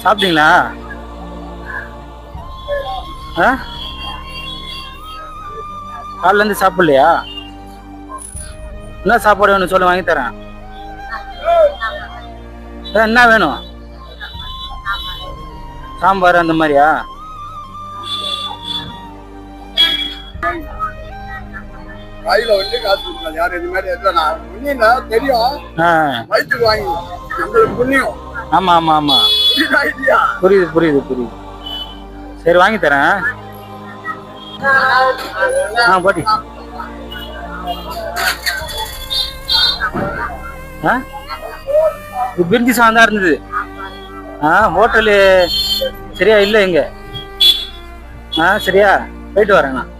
சாப்பிட்டீங்களா? காலிலேருந்து சாப்பிடலையா? என்ன சாப்பாடு வேணும் சொல்லு, வாங்கி தரேன். என்ன வேணும்? சாம்பார் அந்த மாதிரியா? கையில வந்து காசு கொடுக்காது யாரும். இது மாதிரி தெரியும் வயிற்றுக்கு வாங்கி நம்மளுக்கு புண்ணியம். ஆமா ஆமா ஆமா, புரியுது புரியுது புரியுது. சரி வாங்கி தரேன். பாட்டி இது பிரிஞ்சி சாதம் தான் இருந்தது. ஹோட்டலு சரியா இல்லை இங்க. சரியா போயிட்டு வரேன் நான்.